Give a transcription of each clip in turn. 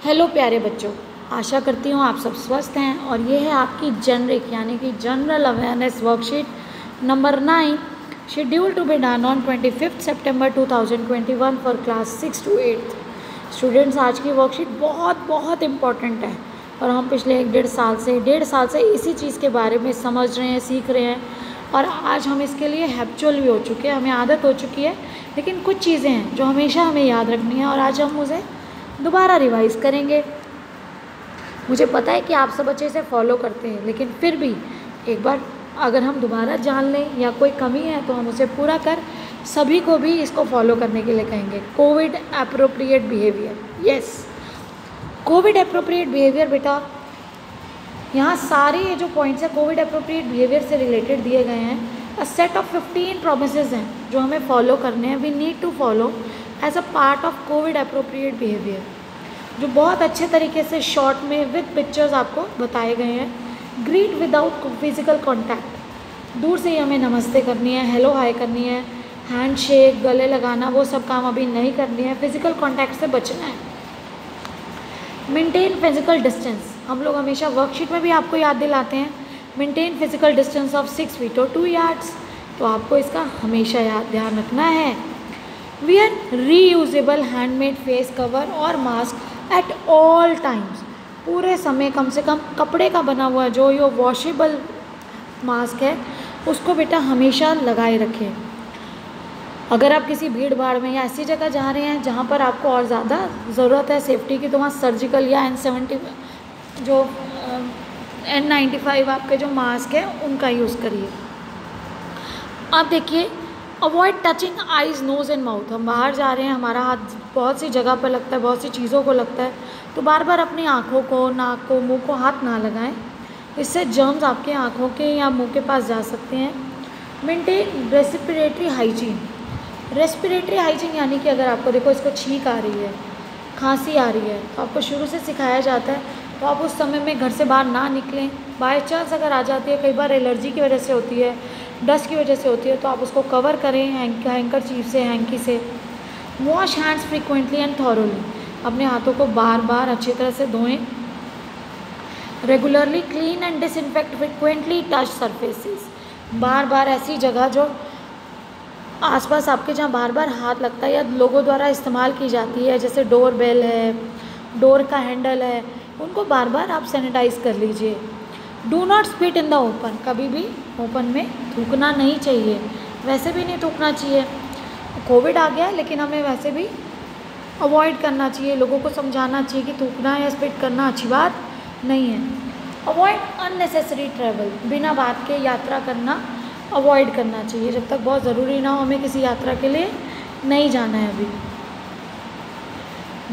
Hello प्यारे बच्चों, आशा करती हूँ आप सब स्वस्थ हैं। और ये है आपकी जनरिक यानी कि general awareness worksheet number 9 schedule to be done on 25 September 2021 for class 6 to 8। Students, आज की वर्कशीट बहुत बहुत इम्पॉर्टेंट है और हम पिछले डेढ़ साल से इसी चीज़ के बारे में समझ रहे हैं, सीख रहे हैं और आज हम इसके लिए हैबिचुअल भी हो चुके हैं, हमें आदत हो चुकी है। लेकिन कुछ चीज़ें हैं जो हमेशा हमें याद रखनी है और आज हम उसे दोबारा रिवाइज़ करेंगे। मुझे पता है कि आप सब अच्छे से फॉलो करते हैं, लेकिन फिर भी एक बार अगर हम दोबारा जान लें या कोई कमी है तो हम उसे पूरा कर सभी को भी इसको फॉलो करने के लिए कहेंगे। Covid appropriate behaviour, yes, Covid appropriate behaviour. बेटा, यहाँ सारे ये जो पॉइंट्स हैं कोविड एप्रोप्रिएट बिहेवियर से रिलेटेड दिए गए हैं। अ सेट ऑफ 15 प्रोमिसेस हैं जो हमें फॉलो करने हैं, we need to follow as a part of COVID appropriate behaviour, जो बहुत अच्छे तरीके से शॉर्ट में विद पिक्चर्स आपको बताए गए हैं। ग्रीट विदाउट फिजिकल कॉन्टैक्ट, दूर से ही हमें नमस्ते करनी है, हेलो हाय करनी है, हैंड शेक, गले लगाना, वो सब काम अभी नहीं करनी है, फिजिकल कॉन्टैक्ट से बचना है। मेंटेन फिजिकल डिस्टेंस, हम लोग हमेशा वर्कशीट में भी आपको याद दिलाते हैं, maintain physical distance of 6 feet और 2 yards, तो आपको इसका हमेशा ध्यान रखना है। Wear reusable handmade face cover और मास्क एट ऑल टाइम्स, पूरे समय कम से कम कपड़े का बना हुआ जो ये वॉशेबल मास्क है उसको बेटा हमेशा लगाए रखें। अगर आप किसी भीड़ भाड़ में या ऐसी जगह जा रहे हैं जहाँ पर आपको और ज़्यादा ज़रूरत है सेफ्टी की, तो वहाँ सर्जिकल या N70 जो N95 आपके जो मास्क है उनका यूज़ करिए। अब देखिए, avoid touching eyes, nose and mouth. हम बाहर जा रहे हैं, हमारा हाथ बहुत सी जगह पर लगता है, बहुत सी चीज़ों को लगता है, तो बार बार अपनी आँखों को, नाक को, मुंह को हाथ ना लगाएं, इससे जर्म्स आपके आँखों के या मुंह के पास जा सकते हैं। Maintain respiratory hygiene, respiratory hygiene यानी कि अगर आपको देखो इसको छींक आ रही है, खांसी आ रही है, तो आपको शुरू से सिखाया जाता है तो आप उस समय में घर से बाहर ना निकलें। बाय चांस अगर आ जाती है, कई बार एलर्जी की वजह से होती है, डस्ट की वजह से होती है, तो आप उसको कवर करें हैंकरचीफ से, हैंकी से। Wash hands frequently and thoroughly, अपने हाथों को बार बार अच्छी तरह से धोएं। Regularly clean and disinfect frequently touch surfaces, बार बार ऐसी जगह जो आसपास आपके जहाँ बार बार हाथ लगता है या लोगों द्वारा इस्तेमाल की जाती है, जैसे डोर बेल है, डोर का हैंडल है, उनको बार बार आप सैनिटाइज कर लीजिए। Do not spit in the open, कभी भी ओपन में थूकना नहीं चाहिए, वैसे भी नहीं थूकना चाहिए। कोविड आ गया लेकिन हमें वैसे भी अवॉइड करना चाहिए, लोगों को समझाना चाहिए कि थूकना या स्पिट करना अच्छी बात नहीं है। अवॉइड अननेसेसरी ट्रैवल, बिना बात के यात्रा करना अवॉइड करना चाहिए, जब तक बहुत ज़रूरी ना हो, हमें किसी यात्रा के लिए नहीं जाना है अभी।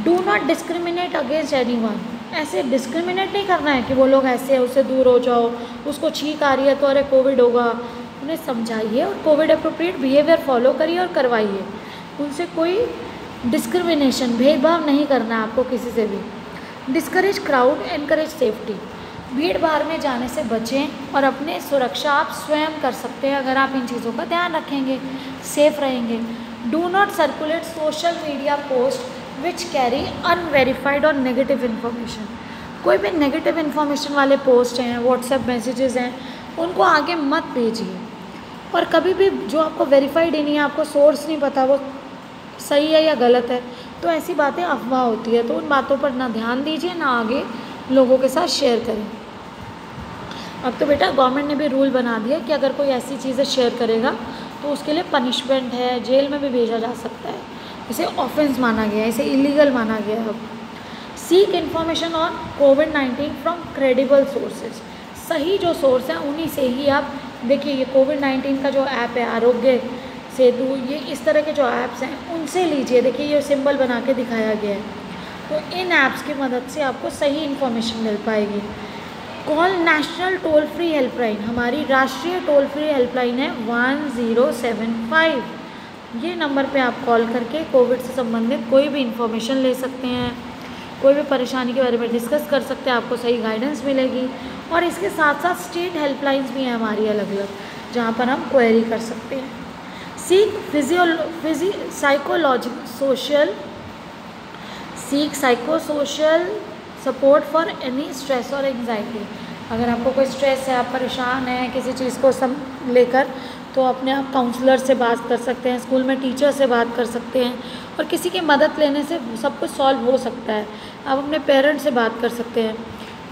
Do not discriminate against anyone, ऐसे डिस्क्रिमिनेट नहीं करना है कि वो लोग ऐसे है उससे दूर हो जाओ, उसको छींक आ रही है तो अरे कोविड होगा, उन्हें समझाइए और कोविड अप्रोप्रिएट बिहेवियर फॉलो करिए और करवाइए। उनसे कोई डिस्क्रिमिनेशन, भेदभाव नहीं करना है आपको किसी से भी। डिस्करेज क्राउड, एनकरेज सेफ्टी, भीड़ भाड़ में जाने से बचें और अपने सुरक्षा आप स्वयं कर सकते हैं अगर आप इन चीज़ों का ध्यान रखेंगे, सेफ रहेंगे। Do not circulate social media post which carry unverified और नेगेटिव इन्फॉर्मेशन, कोई भी नेगेटिव इन्फॉर्मेशन वाले पोस्ट हैं, व्हाट्सएप मैसेजेस हैं, उनको आगे मत भेजिए। और कभी भी जो आपको वेरीफाइड ही नहीं है, आपको सोर्स नहीं पता वो सही है या गलत है, तो ऐसी बातें अफवाह होती है, तो उन बातों पर ना ध्यान दीजिए, ना आगे लोगों के साथ शेयर करें। अब तो बेटा गवर्नमेंट ने भी रूल बना दिया कि अगर कोई ऐसी चीज़ें शेयर करेगा तो उसके लिए पनिशमेंट है, जेल में भी भेजा जा सकता है, इसे ऑफेंस माना गया है, इसे इलीगल माना गया है। अब seek information on covid from credible sources, सही जो सोर्स हैं उन्हीं से ही आप देखिए। ये कोविड-19 का जो ऐप है आरोग्य सेतु, ये इस तरह के जो ऐप्स हैं उनसे लीजिए। देखिए ये सिंबल बना के दिखाया गया है, तो इन ऐप्स की मदद से आपको सही इन्फॉर्मेशन मिल पाएगी। Call national toll free helpline, हमारी राष्ट्रीय टोल फ्री हेल्पलाइन है 1075, ये नंबर पे आप कॉल करके कोविड से संबंधित कोई भी इन्फॉर्मेशन ले सकते हैं, कोई भी परेशानी के बारे में डिस्कस कर सकते हैं, आपको सही गाइडेंस मिलेगी। और इसके साथ साथ स्टेट हेल्पलाइंस भी हैं हमारी अलग अलग, जहाँ पर हम क्वेरी कर सकते हैं। Seek psychology social seek psycho social support for any stress और एंजाइटी। अगर आपको कोई स्ट्रेस है, आप परेशान हैं किसी चीज़ को लेकर, तो अपने आप काउंसलर से बात कर सकते हैं, स्कूल में टीचर से बात कर सकते हैं, और किसी की मदद लेने से सब कुछ सॉल्व हो सकता है। आप अपने पेरेंट्स से बात कर सकते हैं।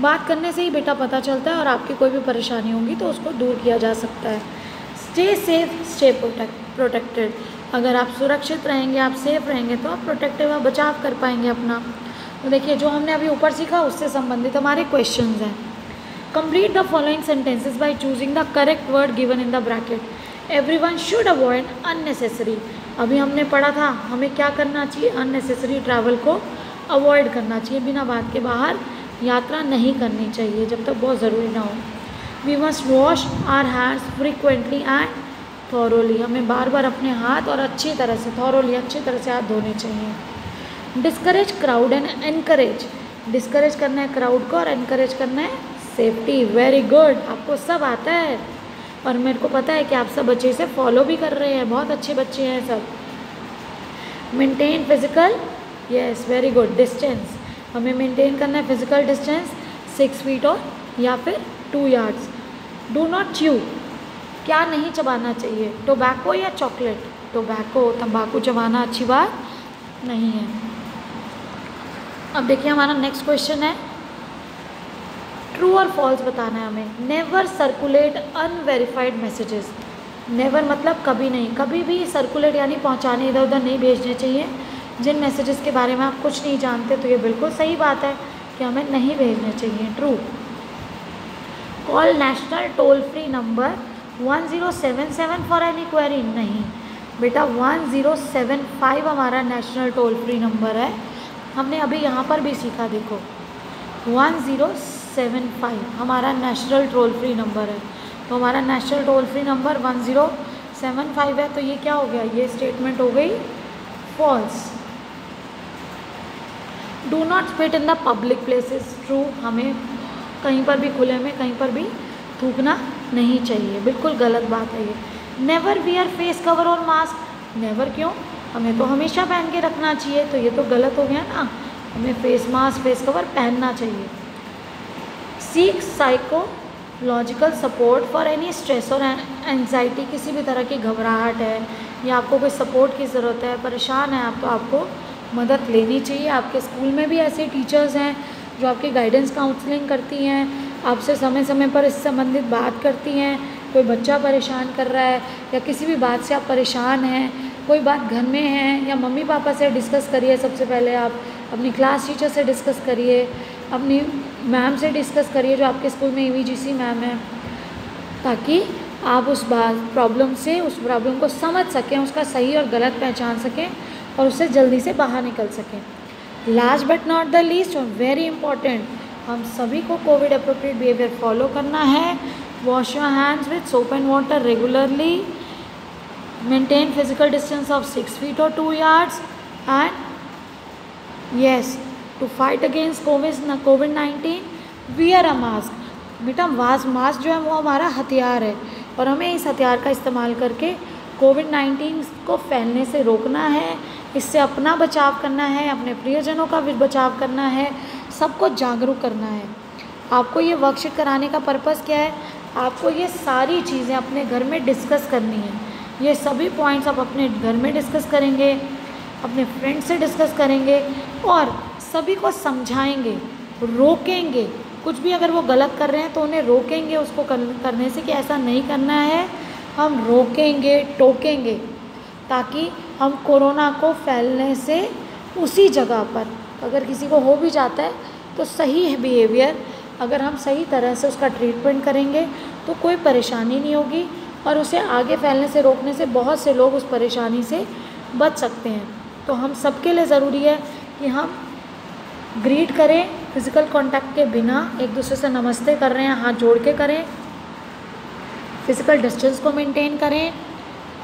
बात करने से ही बेटा पता चलता है, और आपकी कोई भी परेशानी होगी तो उसको दूर किया जा सकता है। Stay safe, stay protected. अगर आप सुरक्षित रहेंगे, आप सेफ रहेंगे, तो आप प्रोटेक्टिव और बचाव कर पाएंगे अपना। तो देखिए, जो हमने अभी ऊपर सीखा उससे संबंधित हमारे क्वेश्चंस हैं। Complete the following sentences by choosing the correct word given in the bracket. Everyone should avoid unnecessary. अभी हमने पढ़ा था हमें क्या करना चाहिए, अननेसेसरी ट्रैवल को अवॉइड करना चाहिए, बिना बात के बाहर यात्रा नहीं करनी चाहिए जब तक बहुत ज़रूरी ना हो। We must wash our hands frequently and thoroughly. हमें बार बार अपने हाथ और अच्छी तरह से थॉरोली अच्छी तरह से हाथ धोने चाहिए। Discourage crowd and encourage. Discourage करना है क्राउड को और एनकरेज करना है सेफ्टी। वेरी गुड, आपको सब आता है और मेरे को पता है कि आप सब अच्छे से फॉलो भी कर रहे हैं, बहुत अच्छे बच्चे हैं सब। Maintain physical, yes very good, distance. हमें मेंटेन करना है फिजिकल डिस्टेंस 6 फीट और या फिर 2 यार्ड्स। डू नॉट च्यू, क्या नहीं चबाना चाहिए, टोबैको या चॉकलेट। टोबैको, तंबाकू चबाना अच्छी बात नहीं है। अब देखिए हमारा नेक्स्ट क्वेश्चन है, ट्रू और फॉल्स बताना है हमें। Never circulate unverified messages. Never मतलब कभी नहीं, कभी भी सर्कुलेट यानी पहुंचाने इधर उधर नहीं भेजने चाहिए जिन मैसेजेस के बारे में आप कुछ नहीं जानते। तो ये बिल्कुल सही बात है कि हमें नहीं भेजने चाहिए, true. Call national toll free number 1077 for any query. नहीं बेटा, 1075 हमारा नेशनल टोल फ्री नंबर है। हमने अभी यहाँ पर भी सीखा, देखो 1075 हमारा नेशनल टोल फ्री नंबर है। तो हमारा नेशनल टोल फ्री नंबर 1075 है। तो ये क्या हो गया, ये स्टेटमेंट हो गई false. Do not spit in the public places. True, हमें कहीं पर भी खुले में कहीं पर भी थूकना नहीं चाहिए, बिल्कुल गलत बात है ये। नेवर वियर फेस कवर और मास्क। नेवर क्यों, हमें तो हमेशा पहन के रखना चाहिए, तो ये तो गलत हो गया ना, हमें फेस मास्क फेस कवर पहनना चाहिए। Seek psychological support for any stress और एंजाइटी। किसी भी तरह की घबराहट है या आपको कोई सपोर्ट की ज़रूरत है, परेशान है आप, तो आपको मदद लेनी चाहिए। आपके स्कूल में भी ऐसे टीचर्स हैं जो आपकी गाइडेंस काउंसलिंग करती हैं, आपसे समय समय पर इस संबंधित बात करती हैं। कोई बच्चा परेशान कर रहा है या किसी भी बात से आप परेशान हैं, कोई बात घर में है, या मम्मी पापा से डिस्कस करिए। सबसे पहले आप अपनी क्लास टीचर से डिस्कस करिए, अपनी मैम से डिस्कस करिए जो आपके स्कूल में EVGC मैम है, ताकि आप उस प्रॉब्लम को समझ सकें, उसका सही और गलत पहचान सकें और उससे जल्दी से बाहर निकल सकें। Last but not the least और वेरी इंपॉर्टेंट, हम सभी को कोविड अप्रोप्रिएट बिहेवियर फॉलो करना है। Wash your hands with soap and water regularly, maintain physical distance of 6 feet और 2 yards, and yes, to fight against COVID-19 wear a mask. बेटा mask जो है वो हमारा हथियार है और हमें इस हथियार का इस्तेमाल करके COVID-19 को फैलने से रोकना है, इससे अपना बचाव करना है, अपने प्रियजनों का भी बचाव करना है, सबको जागरूक करना है। आपको ये वर्कशीट कराने का पर्पज़ क्या है, आपको ये सारी चीज़ें अपने घर में डिस्कस करनी है। ये सभी पॉइंट्स आप अपने घर में डिस्कस करेंगे, अपने फ्रेंड से डिस्कस करेंगे और सभी को समझाएंगे, रोकेंगे। कुछ भी अगर वो गलत कर रहे हैं तो उन्हें रोकेंगे उसको करने से कि ऐसा नहीं करना है, हम रोकेंगे, टोकेंगे, ताकि हम कोरोना को फैलने से उसी जगह पर, अगर किसी को हो भी जाता है तो सही है बिहेवियर, अगर हम सही तरह से उसका ट्रीटमेंट करेंगे तो कोई परेशानी नहीं होगी और उसे आगे फैलने से रोकने से बहुत से लोग उस परेशानी से बच सकते हैं। तो हम सबके लिए ज़रूरी है कि हम ग्रीट करें, फिज़िकल कांटेक्ट के बिना एक दूसरे से नमस्ते कर रहे हैं, हाथ जोड़ के करें, फिज़िकल डिस्टेंस को मेंटेन करें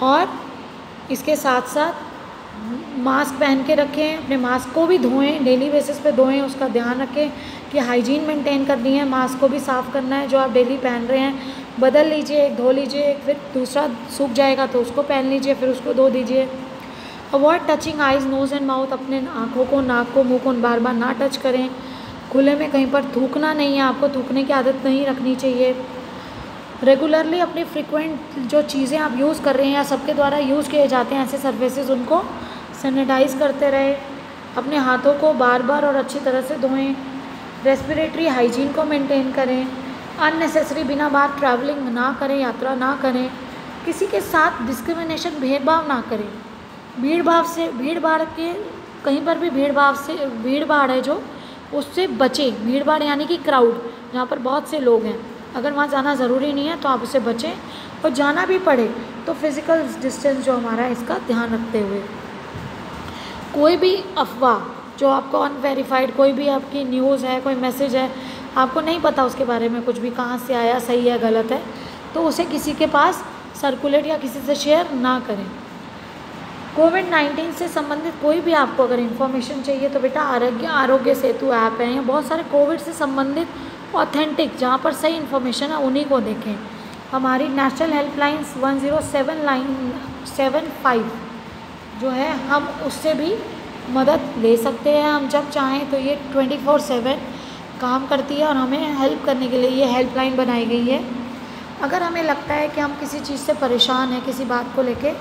और इसके साथ साथ मास्क पहन के रखें, अपने मास्क को भी धोएं, डेली बेसिस पे धोएं, उसका ध्यान रखें कि हाइजीन मेंटेन करनी है, मास्क को भी साफ़ करना है, जो आप डेली पहन रहे हैं बदल लीजिए, एक धो लीजिए, फिर दूसरा सूख जाएगा तो उसको पहन लीजिए, फिर उसको धो दीजिए। Avoid touching eyes, nose and mouth, अपने आँखों को, नाक को, मुंह को बार बार ना टच करें। खुले में कहीं पर थूकना नहीं है, आपको थूकने की आदत नहीं रखनी चाहिए। रेगुलरली अपनी फ्रिक्वेंट जो चीज़ें आप यूज़ कर रहे हैं या सबके द्वारा यूज़ किए जाते हैं ऐसे सर्फेसेस, उनको सैनिटाइज करते रहे। अपने हाथों को बार बार और अच्छी तरह से धोएं। रेस्पिरेटरी हाइजीन को मेंटेन करें। अननेसेसरी बिना बात ट्रैवलिंग ना करें, यात्रा ना करें। किसी के साथ डिस्क्रिमिनेशन, भेदभाव ना करें। भीड़ भाड़ के कहीं पर भी भीड़ भाड़ है जो, उससे बचें। भीड़ भाड़ यानी कि क्राउड, जहाँ पर बहुत से लोग हैं, अगर वहाँ जाना ज़रूरी नहीं है तो आप उससे बचें। और जाना भी पड़े तो फिज़िकल डिस्टेंस जो हमारा है इसका ध्यान रखते हुए। कोई भी अफवाह जो आपको अनवेरीफाइड, कोई भी आपकी न्यूज़ है, कोई मैसेज है, आपको नहीं पता उसके बारे में कुछ भी, कहाँ से आया, सही है गलत है, तो उसे किसी के पास सर्कुलेट या किसी से शेयर ना करें। कोविड-19 से संबंधित कोई भी आपको अगर इन्फॉर्मेशन चाहिए तो बेटा आरोग्य सेतु ऐप है, या बहुत सारे कोविड से संबंधित ऑथेंटिक जहाँ पर सही इन्फॉर्मेशन है उन्हीं को देखें। हमारी नेशनल हेल्पलाइंस 10775 जो है, हम उससे भी मदद ले सकते हैं हम जब चाहें। तो ये 24/7 काम करती है और हमें हेल्प करने के लिए ये हेल्पलाइन बनाई गई है। अगर हमें लगता है कि हम किसी चीज़ से परेशान हैं, किसी बात को लेके,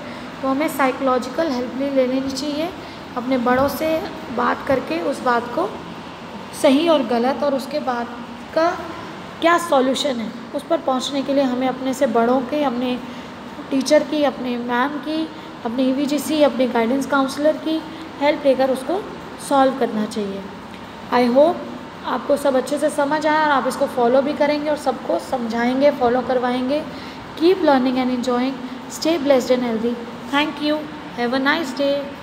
तो हमें साइकोलॉजिकल हेल्प भी ले लेनी चाहिए। अपने बड़ों से बात करके उस बात को सही और गलत और उसके बाद का क्या सॉल्यूशन है उस पर पहुंचने के लिए हमें अपने से बड़ों के, अपने टीचर की, अपने मैम की, अपने EVGC, अपने गाइडेंस काउंसलर की हेल्प लेकर उसको सॉल्व करना चाहिए। आई होप आपको सब अच्छे से समझ आया और आप इसको फॉलो भी करेंगे और सबको समझाएंगे, फॉलो करवाएंगे। Keep learning and enjoying. Stay blessed and healthy. Thank you. Have a nice day.